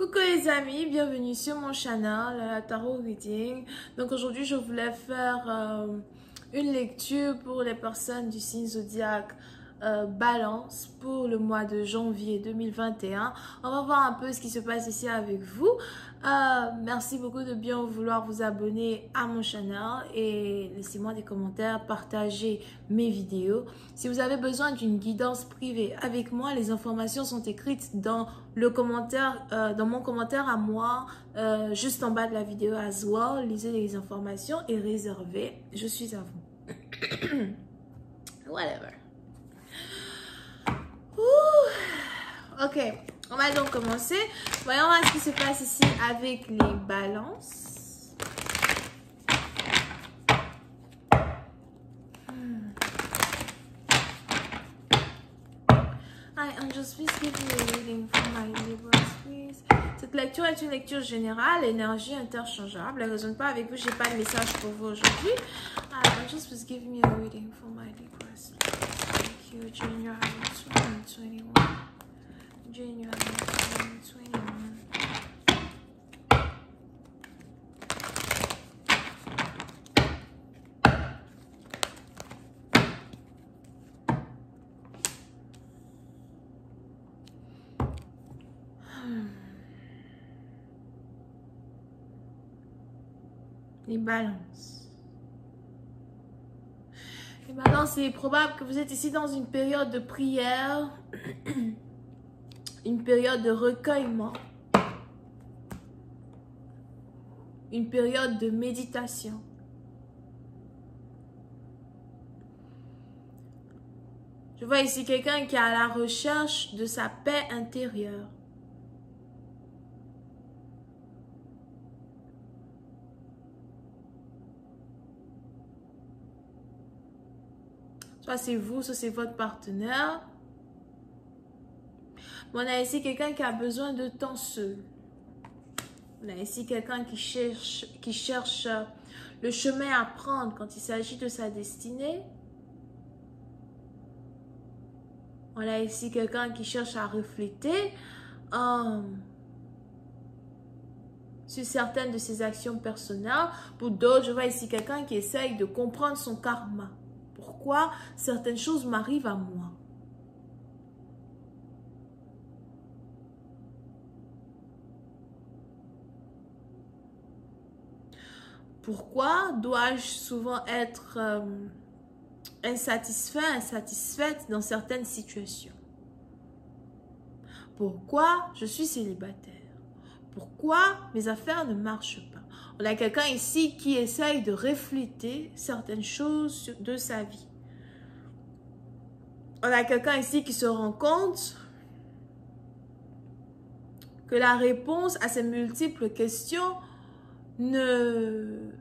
Coucou les amis, bienvenue sur mon channel, la Tarot Reading. Donc aujourd'hui je voulais faire une lecture pour les personnes du signe zodiaque Balance pour le mois de janvier 2021. On va voir un peu ce qui se passe ici avec vous. Merci beaucoup de bien vouloir vous abonner à mon channel et laissez-moi des commentaires, partagez mes vidéos. Si vous avez besoin d'une guidance privée avec moi, les informations sont écrites dans le commentaire, dans mon commentaire à moi, juste en bas de la vidéo as well. Lisez les informations et réservez. Je suis à vous. Whatever. Ouh. Ok, on va donc commencer. Voyons voir ce qui se passe ici avec les balances. Hi, Angels, please give me a reading for my Libras, please. Cette lecture est une lecture générale, énergie interchangeable. Elle ne résonne pas avec vous, je n'ai pas de message pour vous aujourd'hui. Hi, Angels, please give me a reading for my Libras, please. Thank you, January 2021. January 2021. Les balances. Les balances, c'est probable que vous êtes ici dans une période de prière, une période de recueillement, une période de méditation. Je vois ici quelqu'un qui est à la recherche de sa paix intérieure. Soit c'est vous, soit c'est votre partenaire. On a ici quelqu'un qui a besoin de temps seul. On a ici quelqu'un qui cherche le chemin à prendre quand il s'agit de sa destinée. On a ici quelqu'un qui cherche à refléter sur certaines de ses actions personnelles. Pour d'autres, je vois ici quelqu'un qui essaye de comprendre son karma. Pourquoi certaines choses m'arrivent à moi? Pourquoi dois-je souvent être insatisfaite dans certaines situations? Pourquoi je suis célibataire? Pourquoi mes affaires ne marchent pas? On a quelqu'un ici qui essaye de refléter certaines choses de sa vie. On a quelqu'un ici qui se rend compte que la réponse à ces multiples questions ne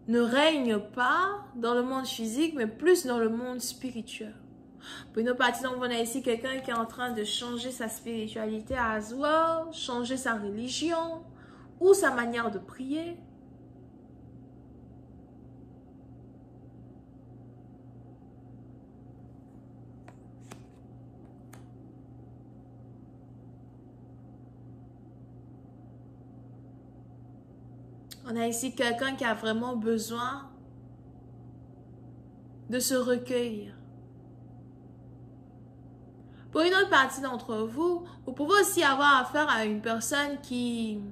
règne pas dans le monde physique, mais plus dans le monde spirituel. Pour une autre partie, donc, on a ici quelqu'un qui est en train de changer sa spiritualité à well, changer sa religion ou sa manière de prier. On a ici quelqu'un qui a vraiment besoin de se recueillir. Pour une autre partie d'entre vous, vous pouvez aussi avoir affaire à une personne qui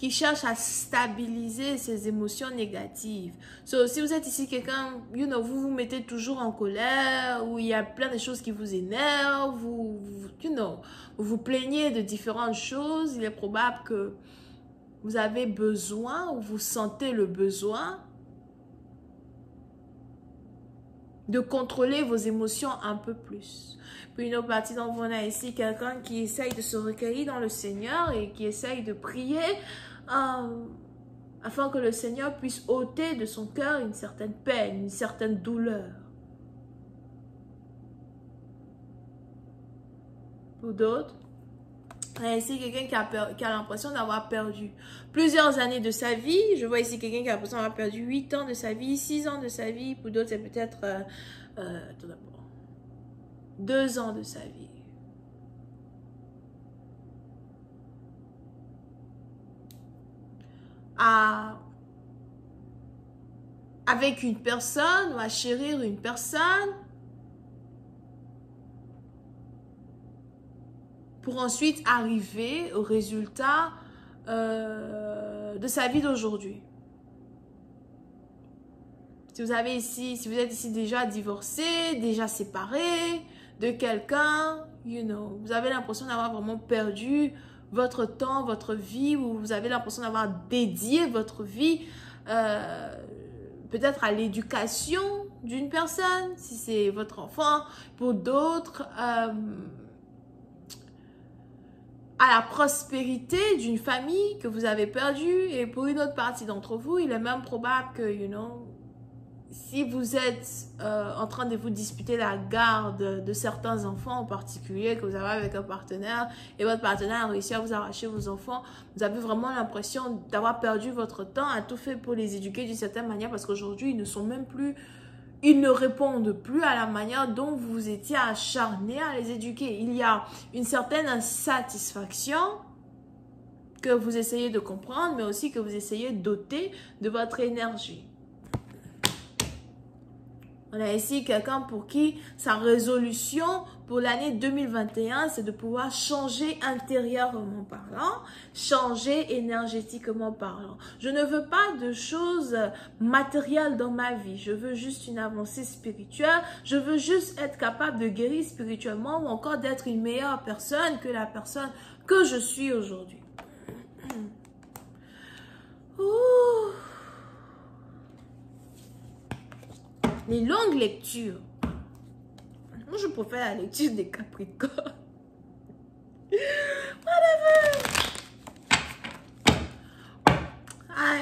cherche à stabiliser ses émotions négatives. So, si vous êtes ici quelqu'un, vous vous mettez toujours en colère, ou il y a plein de choses qui vous énervent, vous vous plaignez de différentes choses, il est probable que vous avez besoin, ou vous sentez le besoin de contrôler vos émotions un peu plus. Puis une autre partie d'entre vous, on a ici quelqu'un qui essaye de se recueillir dans le Seigneur et qui essaye de prier afin que le Seigneur puisse ôter de son cœur une certaine peine, une certaine douleur. Pour d'autres, on a ici quelqu'un qui a l'impression d'avoir perdu plusieurs années de sa vie. Je vois ici quelqu'un qui a l'impression d'avoir perdu 8 ans de sa vie, 6 ans de sa vie. Pour d'autres, c'est peut-être Tout d'abord, 2 ans de sa vie. Avec une personne ou à chérir une personne pour ensuite arriver au résultat de sa vie d'aujourd'hui. Si vous êtes ici déjà divorcé, déjà séparé de quelqu'un, vous avez l'impression d'avoir vraiment perdu votre temps, votre vie, ou vous avez l'impression d'avoir dédié votre vie peut-être à l'éducation d'une personne, si c'est votre enfant, pour d'autres, à la prospérité d'une famille que vous avez perdue, et pour une autre partie d'entre vous, il est même probable que, si vous êtes en train de vous disputer la garde de certains enfants en particulier que vous avez avec un partenaire et votre partenaire a réussi à vous arracher vos enfants, vous avez vraiment l'impression d'avoir perdu votre temps à tout faire pour les éduquer d'une certaine manière parce qu'aujourd'hui, ils ne répondent plus à la manière dont vous étiez acharné à les éduquer. Il y a une certaine insatisfaction que vous essayez de comprendre, mais aussi que vous essayez d'ôter de votre énergie. On a ici quelqu'un pour qui sa résolution pour l'année 2021, c'est de pouvoir changer intérieurement parlant, changer énergétiquement parlant. Je ne veux pas de choses matérielles dans ma vie. Je veux juste une avancée spirituelle. Je veux juste être capable de guérir spirituellement ou encore d'être une meilleure personne que la personne que je suis aujourd'hui. Ouh. Les longues lectures. Moi, je préfère la lecture des Capricornes. Whatever.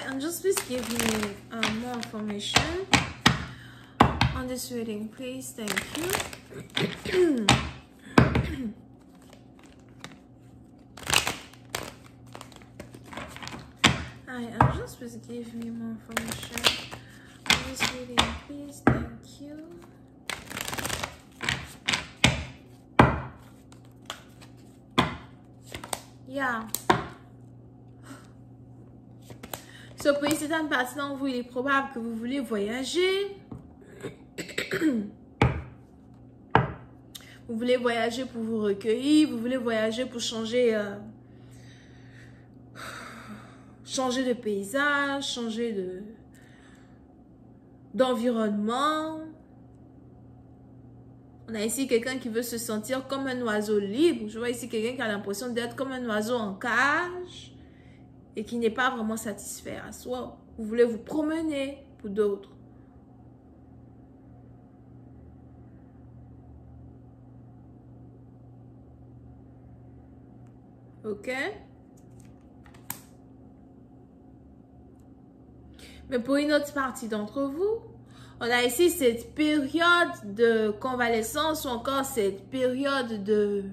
I'm just please give me more information on this reading, please. Thank you. I'm just please give me more information. This reading, please. Thank you. Yeah. So, pour certaines parties d'entre vous, il est probable que vous voulez voyager. Vous voulez voyager pour vous recueillir. Vous voulez voyager pour changer de paysage, changer d'environnement. On a ici quelqu'un qui veut se sentir comme un oiseau libre. Je vois ici quelqu'un qui a l'impression d'être comme un oiseau en cage et qui n'est pas vraiment satisfait à soi. Vous voulez vous promener pour d'autres. Ok? Mais pour une autre partie d'entre vous, on a ici cette période de convalescence ou encore cette période de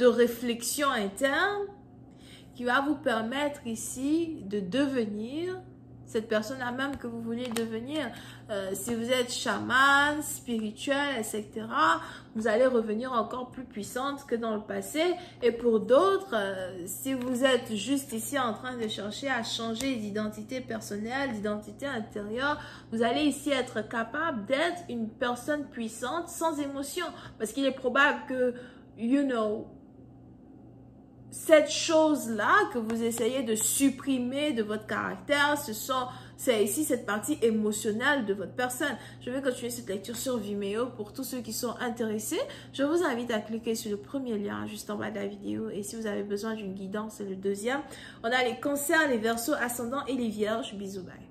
réflexion interne qui va vous permettre ici de devenir cette personne-là même que vous voulez devenir. Si vous êtes chaman, spirituel, etc., vous allez revenir encore plus puissante que dans le passé. Et pour d'autres, si vous êtes juste ici en train de chercher à changer d'identité personnelle, d'identité intérieure, vous allez ici être capable d'être une personne puissante sans émotion. Parce qu'il est probable que, cette chose-là que vous essayez de supprimer de votre caractère, c'est ici cette partie émotionnelle de votre personne. Je vais continuer cette lecture sur Vimeo pour tous ceux qui sont intéressés. Je vous invite à cliquer sur le premier lien juste en bas de la vidéo. Et si vous avez besoin d'une guidance, c'est le deuxième. On a les cancers, les verseaux, ascendants et les vierges. Bisous, bye.